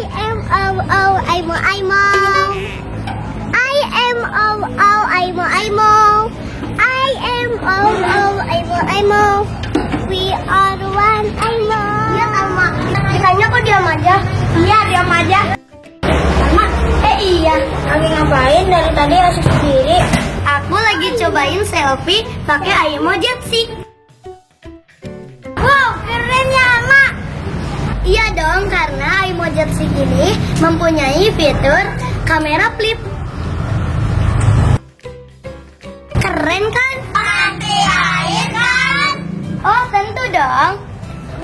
am Aimo Aimo. I am Aimo Aimo. I am Aimo Aimo. We are one Aimo. Ya Alma, kitanya kok diam aja? Iya diam aja. Alma, iya. Lagi ngapain dari tadi asik sendiri? Aku lagi cobain selfie pakai Aimo Jetsi. Wow, keren ya Alma. Iya dong, karena Aimo Jetsi ini mempunyai fitur kamera flip. Keren kan? Mati air kan? Oh tentu dong.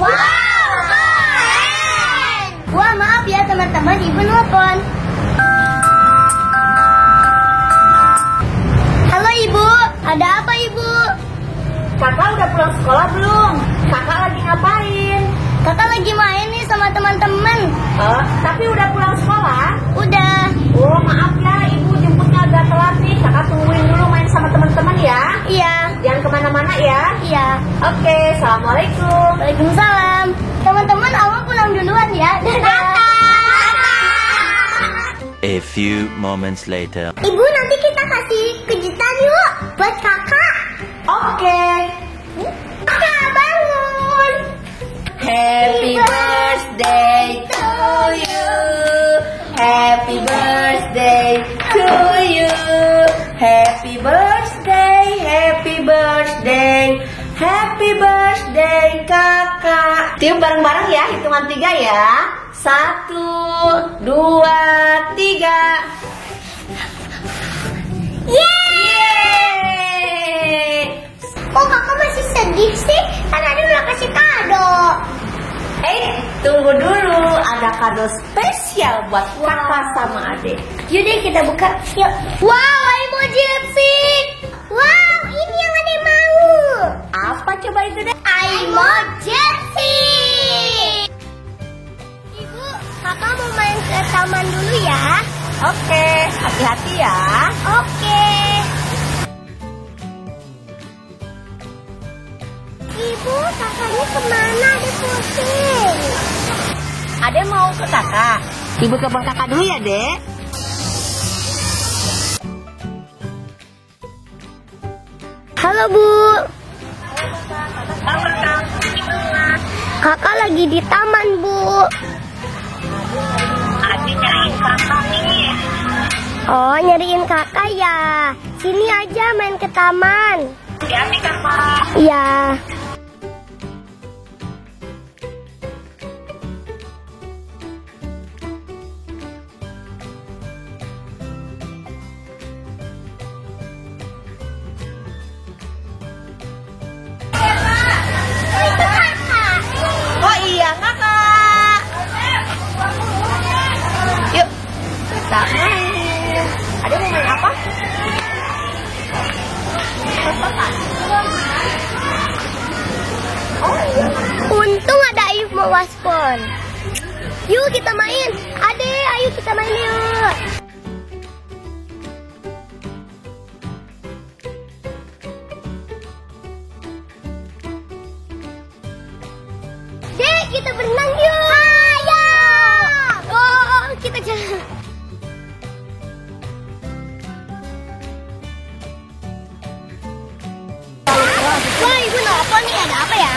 Wow, keren. Wah maaf ya teman-teman, ibu nelfon. Halo ibu, ada apa ibu? Kakak udah pulang sekolah belum? Kakak lagi ngapain? Kakak lagi main nih sama teman-teman. Oh, tapi udah pulang sekolah? Udah. Oh, maaf ya, ibu jemputnya agak telat nih. Kakak tungguin dulu main sama teman-teman ya. Iya. Jangan kemana-mana ya. Iya. Oke, assalamualaikum. Waalaikumsalam. Teman-teman, awal pulang duluan ya. Dadah. A few moments later. Ibu, nanti kita kasih kejutan yuk buat kakak. Oke. Kakak bangun. Happy birthday to you. Happy birthday to you. Happy birthday, happy birthday. Happy birthday kakak. Tiup bareng-bareng ya, hitungan 3 ya. 1, 2, 3. Yeay. Kok kakak masih sedih sih? Kan ada udah kasih kado. Tunggu dulu, ada kado spesial buat kakak sama adik. Yaudah kita buka. Yuk. Wow, Aimo Jetsi. Wow, ini yang adek mau. Apa coba itu deh? Aimo Jetsi. Ibu, kakak mau main ke taman dulu ya. Oke, hati-hati ya. Oke. Ibu, kakaknya kemana? Adek pusing. Adek mau ke kakak. Ibu ke kakak dulu ya, Dek. Halo Bu. Kakak lagi di taman Bu. Adik nyariin kakak nih. Oh nyariin kakak ya. Sini aja main ke taman. Ya nih kakak. Iya. Oh iya kakak. Yuk kita main. Adek mau main apa? Oh iya. Untung ada Ayub mau waspon. Yuk kita main. Ade, ayo kita main yuk. Dek, kita berenang yuk. Ayo. Oh, kita jalan. Wah, ibu nelfon nih, ada apa ya?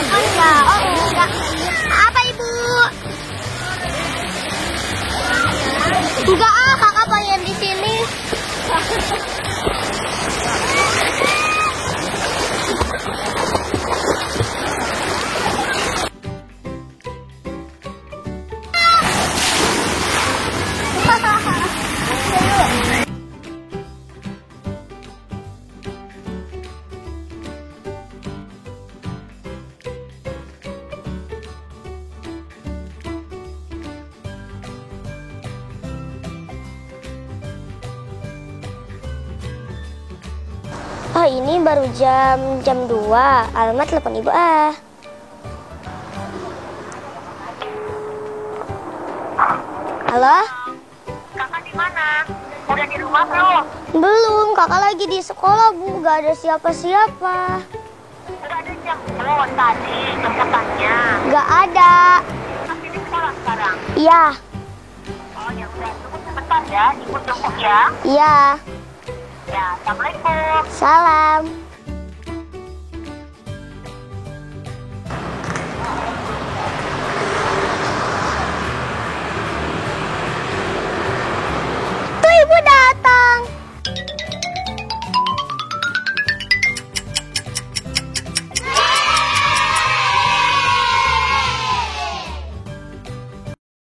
Enggak, oh enggak. Apa ibu? Enggak kakak pengen di sini. Oh ini baru jam 2. Alma telepon ibu ah. Halo? Kakak di mana? Udah di rumah belum? Belum, kakak lagi di sekolah Bu, gak ada siapa-siapa. Udah ada jemput tadi jemputannya. Gak ada. Iya. Oh ya udah, tunggu sebentar ya, Ibu jemput ya. Iya. Ya, Assalamualaikum. Salam.